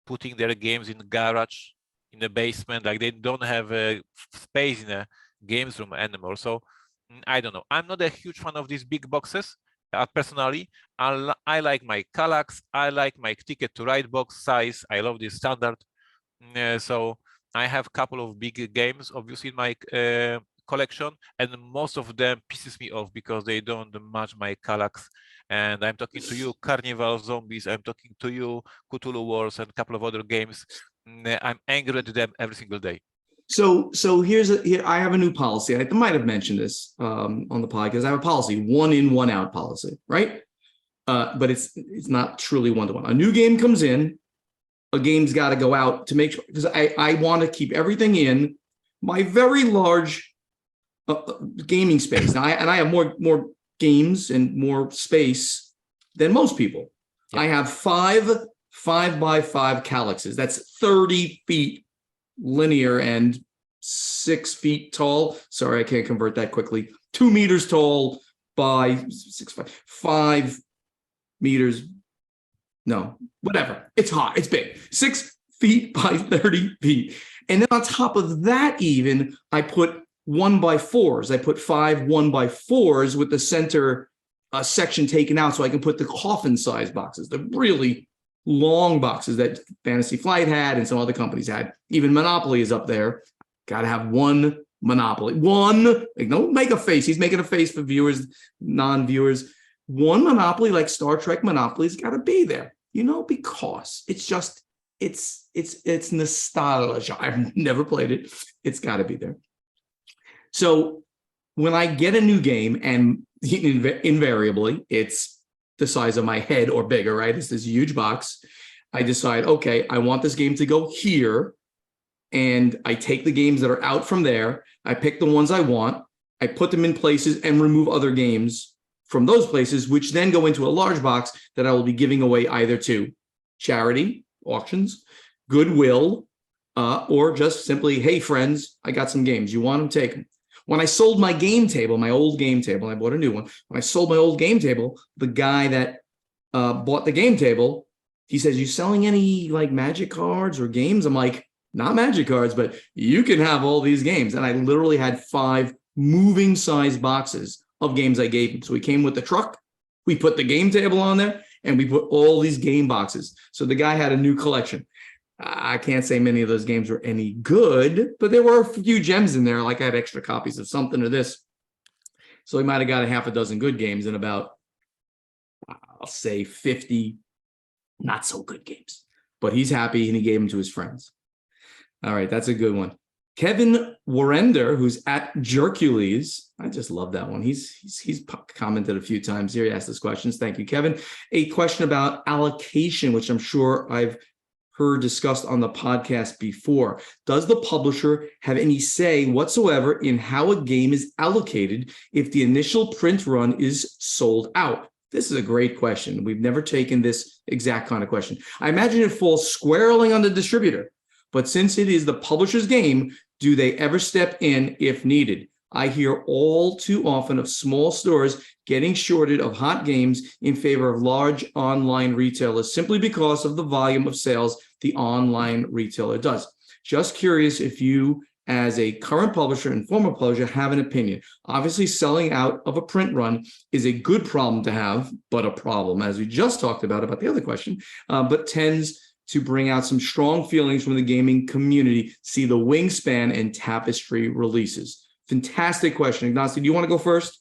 putting their games in garage, in the basement, like they don't have a space in a games room anymore. So I don't know. I'm not a huge fan of these big boxes. Personally, I like my Kallax. I like my Ticket to Ride box size. I love this standard. So I have a couple of big games, obviously, in my collection, and most of them pisses me off because they don't match my Kallax. And I'm talking to you, Carnival Zombies. I'm talking to you, Cthulhu Wars, and a couple of other games. I'm angry at them every single day. So here I have a new policy. I might have mentioned this on the podcast. I have a policy, 1 in, 1 out policy, right? But it's not truly 1-to-1. A new game comes in, a game's got to go out to make sure, because I want to keep everything in my very large gaming space. Now, I have more games and more space than most people. Yep. I have 5 5x5 Kallaxes. That's 30 feet linear and 6 feet tall. Sorry, I can't convert that quickly. 2 meters tall by 5 meters. No, whatever. It's hot. It's big. 6 feet by 30 feet. And then on top of that, even I put 1x4s. I put 5 1x4s with the center section taken out so I can put the coffin size boxes, the really long boxes that Fantasy Flight had and some other companies had. Even Monopoly is up there. Got to have one Monopoly. One, don't make a face. He's making a face for viewers, non-viewers. One Monopoly, like Star Trek Monopoly's got to be there, because it's just, it's nostalgia. I've never played it. It's got to be there. So when I get a new game, and invariably it's the size of my head or bigger, right? It's this huge box. I decide, okay, I want this game to go here. And I take the games that are out from there. I pick the ones I want. I put them in places and remove other games from those places, which then go into a large box that I will be giving away either to charity, auctions, Goodwill, or just simply, hey, friends, I got some games. You want them? Take them. When I sold my game table, my old game table, I bought a new one. When I sold my old game table, the guy that bought the game table, he says, you selling any like magic cards or games? I'm like, not magic cards, but you can have all these games. And I literally had 5 moving size boxes of games I gave him. So he came with the truck. We put the game table on there and we put all these game boxes. So the guy had a new collection. I can't say many of those games were any good, but there were a few gems in there. Like I had extra copies of something or this. So he might have got a half a dozen good games and about, I'll say 50 not so good games. But he's happy and he gave them to his friends. All right, that's a good one. Kevin Warrender, who's at Jercules. I just love that one. He's commented a few times here. He asked us questions. Thank you, Kevin. A question about allocation, which I'm sure I've heard discussed on the podcast before. Does the publisher have any say whatsoever in how a game is allocated if the initial print run is sold out? This is a great question. We've never taken this exact kind of question. I imagine it falls squarely on the distributor. But since it is the publisher's game, do they ever step in if needed? I hear all too often of small stores getting shorted of hot games in favor of large online retailers simply because of the volume of sales the online retailer does. Just curious if you, as a current publisher and former publisher, have an opinion. Obviously, selling out of a print run is a good problem to have, but a problem, as we just talked about the other question, but tends to bring out some strong feelings from the gaming community. See the Wingspan and Tapestry releases. Fantastic question. Ignacy, do you want to go first?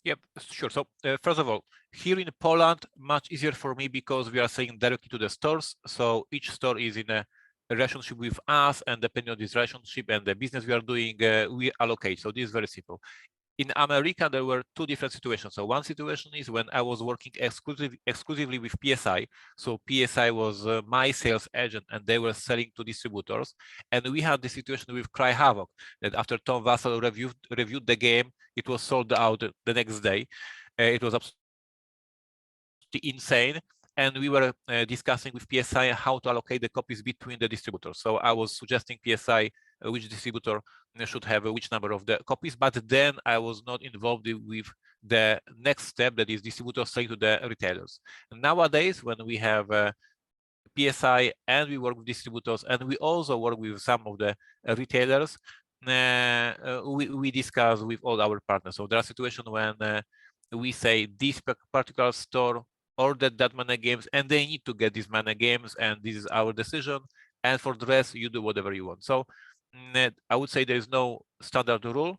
Yep, sure. So first of all, here in Poland, much easier for me because we are selling directly to the stores. So each store is in a relationship with us, and depending on this relationship and the business we are doing, we allocate. So this is very simple. In America, there were 2 different situations. So one situation is when I was working exclusively with PSI. So PSI was my sales agent, and they were selling to distributors. And we had the situation with Cry Havoc, that after Tom Vassell reviewed the game, it was sold out the next day. It was absolutely insane. And we were discussing with PSI how to allocate the copies between the distributors. So I was suggesting PSI which distributor should have which number of the copies, but then I was not involved with the next step, that is distributors selling to the retailers. And nowadays, when we have PSI and we work with distributors and we also work with some of the retailers, we discuss with all our partners. So there are situations when we say this particular store ordered that many games and they need to get these many games, and this is our decision. And for the rest, you do whatever you want. So I would say there is no standard rule,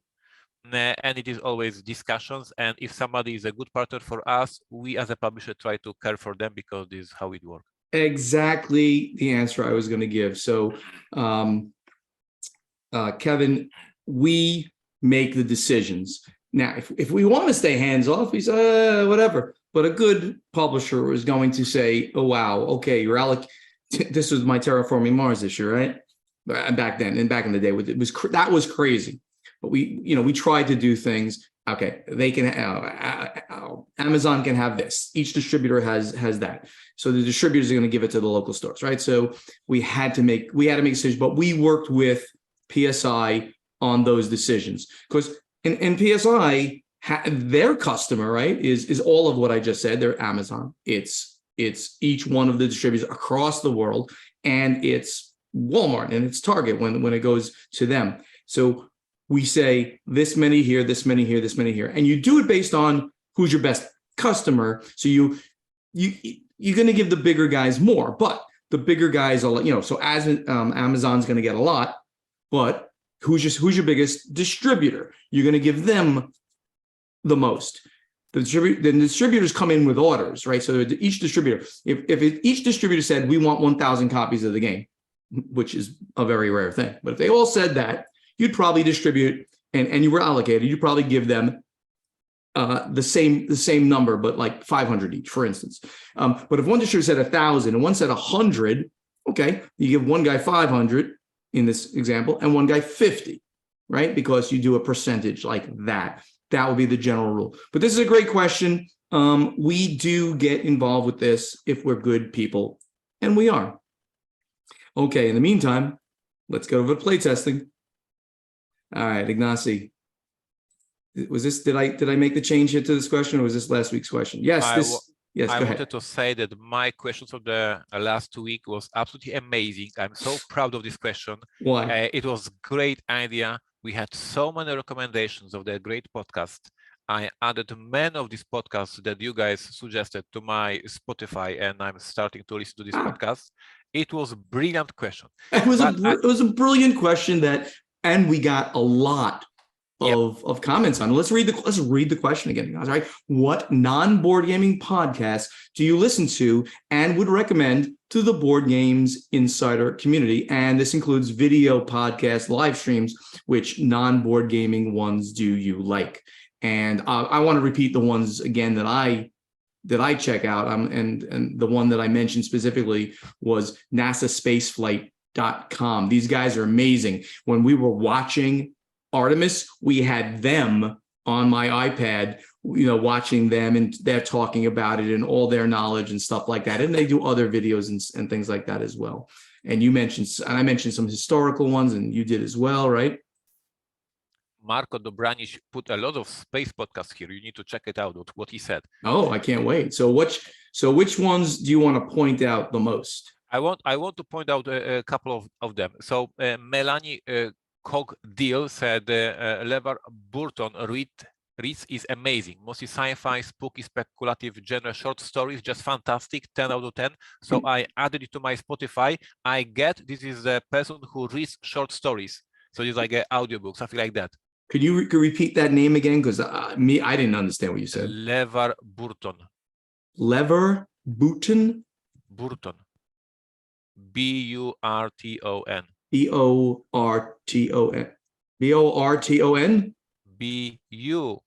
and it is always discussions. And if somebody is a good partner for us, we as a publisher try to care for them because this is how it works. Exactly the answer I was going to give. So, Kevin, we make the decisions. Now, if we want to stay hands off, we say whatever. But a good publisher is going to say, "Oh wow, okay, you're this was my Terraforming Mars issue, right?" Back then, and back in the day, that was crazy. But we tried to do things. Okay, they can. Amazon can have this. Each distributor has that. So the distributors are going to give it to the local stores, right? So we had to make decisions, but we worked with PSI on those decisions because in PSI, their customer, right, is all of what I just said. They're Amazon. It's each one of the distributors across the world, and it's Walmart and it's Target when it goes to them. So we say this many here, this many here, this many here, and you do it based on who's your best customer. So you're going to give the bigger guys more, but the bigger guys are so as Amazon's going to get a lot, but who's your biggest distributor? You're going to give them the most. The distributors come in with orders, right? So each distributor, if each distributor said we want 1,000 copies of the game, which is a very rare thing, but if they all said that, you'd probably distribute, and you were allocated, you'd probably give them the same number, but like 500 each, for instance. But if one distributor said 1,000 and one said 100, okay, you give one guy 500 in this example, and one guy 50, right? Because you do a percentage like that. That would be the general rule. But this is a great question. We do get involved with this if we're good people, and we are. Okay, in the meantime, let's go over to playtesting. All right, Ignacy. Was this, did I make the change here to this question, or was this last week's question? Yes, yes, I go wanted ahead. to say that my questions of the last week was absolutely amazing. I'm so proud of this question. Why? It was great idea. We had so many recommendations of the great podcast. I added many of these podcasts that you guys suggested to my Spotify, and I'm starting to listen to this podcast. It was a brilliant question. It was a brilliant question and we got a lot of comments on it. Let's read the question again, guys. All right. What non-board gaming podcasts do you listen to and would recommend to the Board Games Insider community? And this includes video podcasts, live streams. Which non-board gaming ones do you like? And I want to repeat the ones again that I check out. And the one that I mentioned specifically was NASAspaceflight.com. These guys are amazing. When we were watching Artemis, we had them on my iPad, watching them, and they're talking about it and all their knowledge and stuff like that. And they do other videos and things like that as well. And I mentioned some historical ones, and you did as well, right? Marco Dobranic put a lot of space podcasts here. You need to check it out, what he said. Oh, I can't wait. So which ones do you want to point out the most? I want to point out a couple of them. So Melanie Cogdeal said Levar Burton reads is amazing. Mostly sci-fi, spooky, speculative genre short stories, just fantastic, 10 out of 10. So I added it to my Spotify. I get this is the person who reads short stories. So it's like an audiobook, something like that. Could you repeat that name again? Because I didn't understand what you said. Levar Burton. Levar Burton? Burton. B-U-R-T-O-N. B-O-R-T-O-N. B-O-R-T-O-N? B-U.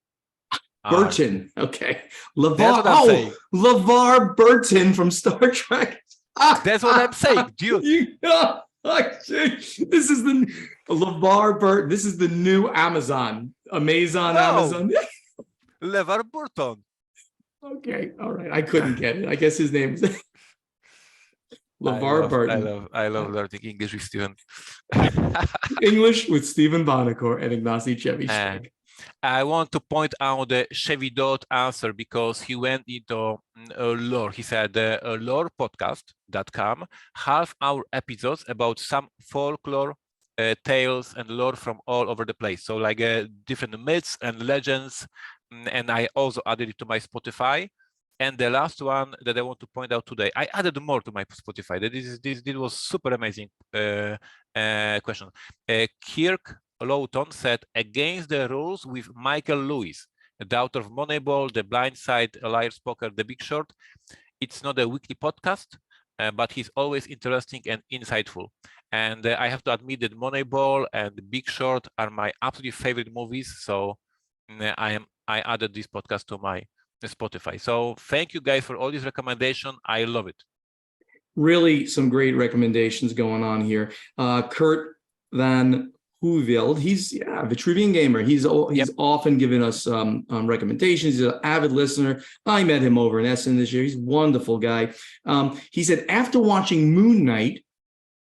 Burton. Okay. LeVar Burton from Star Trek. That's what I'm saying, dude. This is the LeVar Burton. This is the new Amazon. Amazon. LeVar Burton. Okay. All right. I couldn't get it. I guess his name is LeVar Burton. I love learning English with Steven. English with Steven Bonacore and Ignacy Chevy. I want to point out the Chevy Dot answer because he went into lore. He said lorepodcast.com, half-hour episodes about some folklore, tales and lore from all over the place. So like different myths and legends. And I also added it to my Spotify. And the last one that I want to point out today, I added more to my Spotify. This was super amazing question. Kirk Lowton said, Against the Rules with Michael Lewis, the author of Moneyball, The Blind Side, Liar's Poker, The Big Short. It's not a weekly podcast, but he's always interesting and insightful. And I have to admit that Moneyball and The Big Short are my absolutely favorite movies. So I added this podcast to my Spotify. So thank you guys for all these recommendations. I love it. Really some great recommendations going on here. Kurt Van Hoeveld, he's Vitruvian Gamer. He's often given us recommendations. He's an avid listener. I met him over in Essen this year. He's a wonderful guy. He said after watching Moon Knight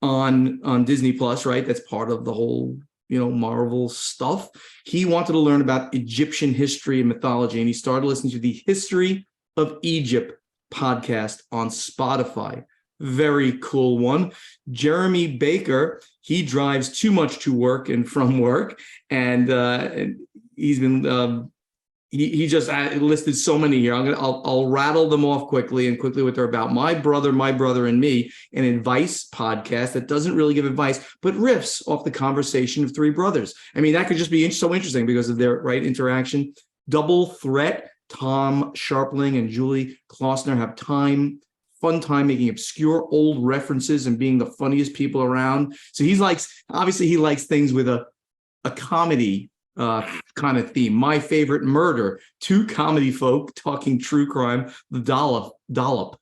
on Disney Plus, right? That's part of the whole Marvel stuff. He wanted to learn about Egyptian history and mythology, and he started listening to the History of Egypt podcast on Spotify. Very cool one. Jeremy Baker, he drives too much to work and from work, and he's been he just listed so many here. I'll rattle them off quickly what they're about. My Brother and Me, an advice podcast that doesn't really give advice, but riffs off the conversation of three brothers. I mean, that could just be so interesting because of their interaction. Double Threat, Tom Sharpling and Julie Klossner have fun time making obscure old references and being the funniest people around. So he likes things with a comedy kind of theme. My Favorite Murder, two comedy folk talking true crime. The Dollop,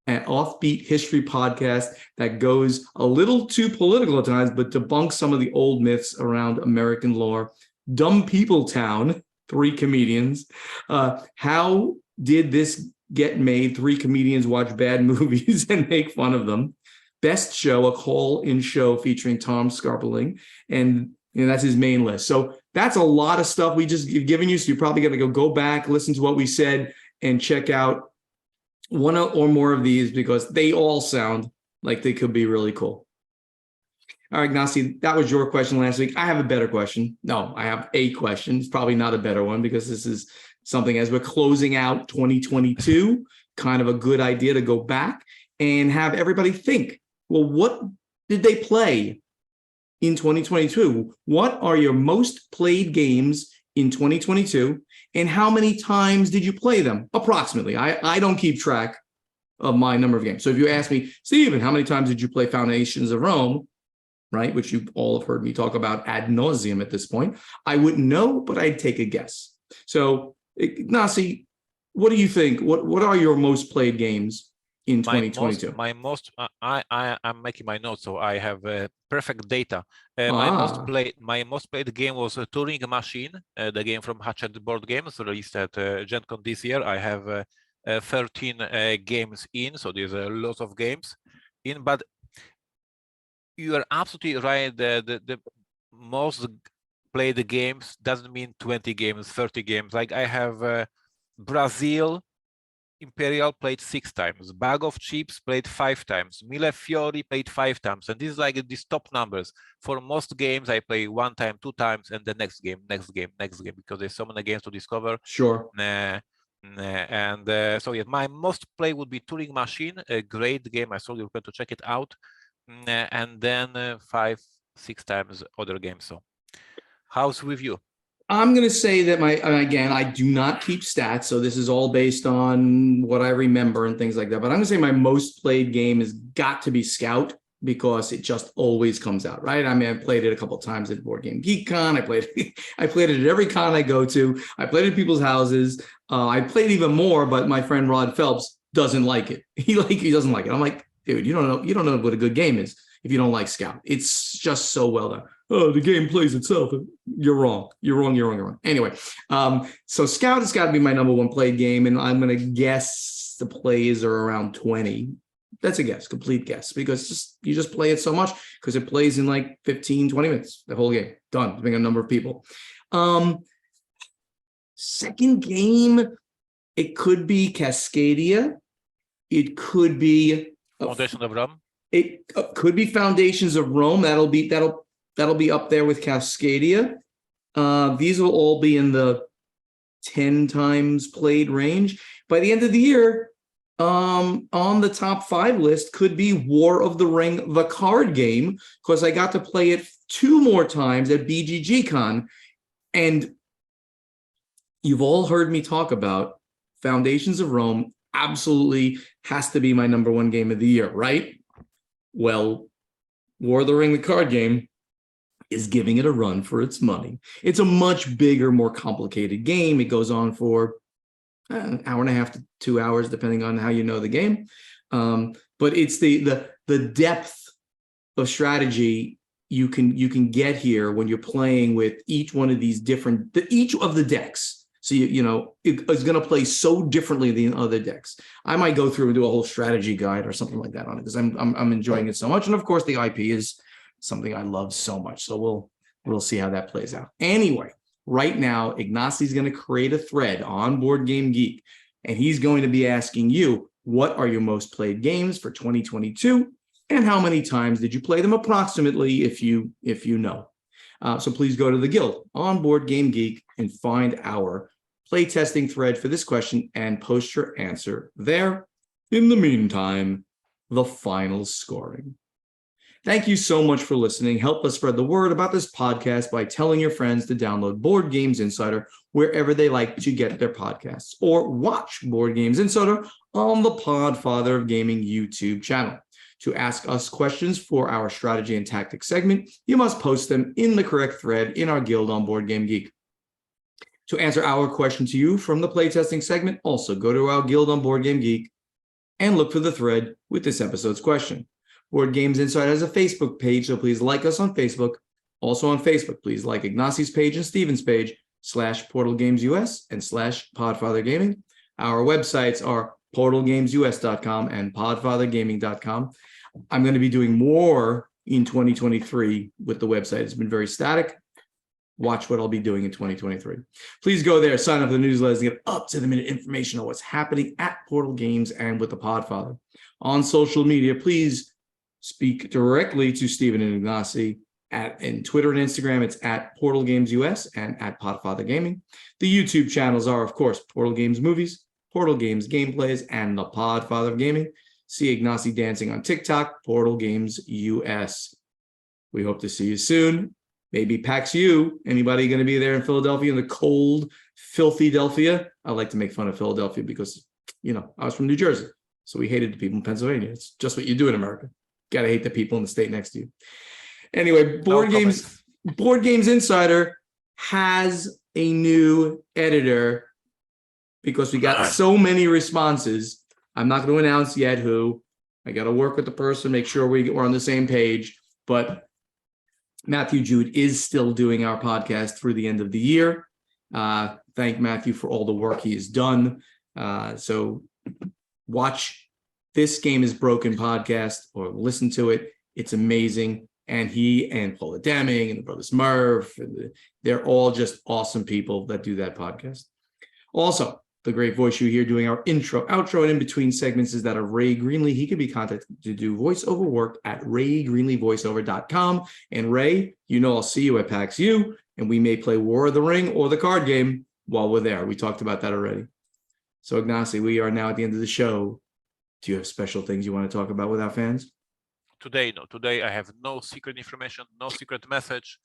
an offbeat history podcast that goes a little too political at times, but debunks some of the old myths around American lore. Dumb People Town, three comedians. How Did This Get Made? Three comedians watch bad movies and make fun of them. Best Show, a call-in show featuring Tom Scarpeling, and that's his main list. So that's a lot of stuff we just given you. So you're probably going to go back, listen to what we said, and check out one or more of these because they all sound like they could be really cool. All right, Ignacy, that was your question last week. I have a better question. No, I have a question. It's probably not a better one because this is something as we're closing out 2022, kind of a good idea to go back and have everybody think, well, what did they play in 2022? What are your most played games in 2022? And how many times did you play them? Approximately. I don't keep track of my number of games. So if you ask me, Steven, how many times did you play Foundations of Rome? Right, which you all have heard me talk about ad nauseum at this point. I wouldn't know, but I'd take a guess. So, Ignacy, what do you think? What are your most played games in 2022? I'm making my notes, so I have perfect data. My most played game was Turing Machine, the game from Hatchet Board Games, released at Gen Con this year. I have 13 games in, so there's a lot of games in, but you are absolutely right. The most played games doesn't mean 20 games, 30 games. Like I have Brazil Imperial played 6 times, Bag of Chips played 5 times, Mille Fiori played 5 times, and this is like these top numbers. For most games, I play 1 time, 2 times, and the next game, because there's so many games to discover. Sure. So yeah, my most play would be Turing Machine, a great game. I told you to check it out. And then 5-6 times other games. So how's with you? I'm going to say that again, I do not keep stats. So this is all based on what I remember and things like that. But I'm going to say my most played game has got to be Scout because it just always comes out, right? I mean, I played it a couple of times at Board Game Geek Con. I played it at every con I go to. I played it at people's houses. I played even more, but my friend Rod Phelps doesn't like it. He doesn't like it. I'm like, dude, you don't know what a good game is if you don't like Scout. It's just so well done. Oh, the game plays itself. You're wrong. Anyway, so Scout has got to be my number one played game, and I'm going to guess the plays are around 20. That's a guess, complete guess, because you just play it so much because it plays in like 15, 20 minutes, the whole game, done, depending on a number of people. Second game, it could be Cascadia. It could be Foundation of Rome. It could be Foundations of Rome. That'll be up there with Cascadia. These will all be in the 10 times played range. By the end of the year, on the top 5 list could be War of the Ring, the card game, because I got to play it 2 more times at BGG Con. And you've all heard me talk about Foundations of Rome. Absolutely has to be my number 1 game of the year, right? Well, War of the Ring, the card game, is giving it a run for its money. It's a much bigger, more complicated game. It goes on for an hour and a half to 2 hours, depending on how you know the game. But it's the depth of strategy you can get here when you're playing with each one of these each of the decks. So it's going to play so differently than other decks. I might go through and do a whole strategy guide or something like that on it because I'm enjoying it so much. And of course, the IP is something I love so much. So we'll see how that plays out. Anyway, right now, Ignacy's going to create a thread on Board Game Geek, and he's going to be asking you, what are your most played games for 2022, and how many times did you play them approximately, if you know. So please go to the Guild on Board Game Geek and find our playtesting thread for this question and post your answer there. In the meantime, the final scoring. Thank you so much for listening. Help us spread the word about this podcast by telling your friends to download Board Games Insider wherever they like to get their podcasts, or watch Board Games Insider on the Podfather of Gaming YouTube channel. To ask us questions for our strategy and tactics segment, you must post them in the correct thread in our Guild on Board Game Geek. To answer our question to you from the playtesting segment, also go to our Guild on Board Game Geek and look for the thread with this episode's question. Board Games Insider has a Facebook page, so please like us on Facebook. Also on Facebook, please like Ignacy's page and Steven's page, /PortalGamesUS and /PodfatherGaming. Our websites are portalgamesus.com and podfathergaming.com. I'm going to be doing more in 2023 with the website. It's been very static. Watch what I'll be doing in 2023. Please go there, sign up for the newsletters, and get up-to-the-minute information on what's happening at Portal Games and with the Podfather. On social media, please speak directly to Stephen and Ignacy in Twitter and Instagram. It's at Portal Games US and at Podfather Gaming. The YouTube channels are, of course, Portal Games Movies, Portal Games Gameplays, and the Podfather Gaming. See Ignacy dancing on TikTok, Portal Games US. We hope to see you soon. Maybe PAX U. Anybody going to be there in Philadelphia, in the cold, filthy Delphia? I like to make fun of Philadelphia because, you know, I was from New Jersey. So we hated the people in Pennsylvania. It's just what you do in America. Got to hate the people in the state next to you. Anyway, Board Games Insider has a new editor because we got so many responses. I'm not going to announce yet who. I got to work with the person, make sure we're on the same page. But Matthew Jude is still doing our podcast through the end of the year. Thank Matthew for all the work he has done. So watch This Game is Broken podcast or listen to it. It's amazing. And he and Paula Deming and the brothers Murph, they're all just awesome people that do that podcast. Also, the great voice you hear doing our intro, outro, and in between segments is that of Ray Greenlee. He can be contacted to do voiceover work at raygreenleevoiceover.com. And Ray, you know I'll see you at PAX U, and we may play War of the Ring or the card game while we're there. We talked about that already. So Ignacy, we are now at the end of the show. Do you have special things you want to talk about with our fans? Today, no. Today I have no secret information, no secret message.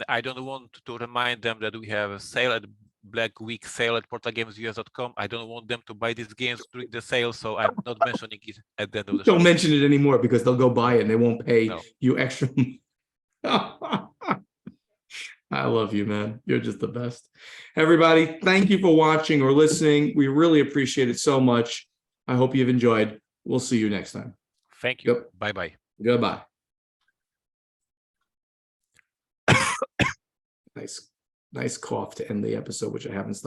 I don't want to remind them that we have a sale at Black Week sale at portalgamesus.com. I don't want them to buy these games during the sale, so I'm not mentioning it at the end of the show. Don't mention it anymore because they'll go buy it and they won't pay you extra. I love you, man. You're just the best. Everybody, thank you for watching or listening. We really appreciate it so much. I hope you've enjoyed. We'll see you next time. Thank you. Yep. Bye-bye. Goodbye. Nice cough to end the episode, which I haven't stopped.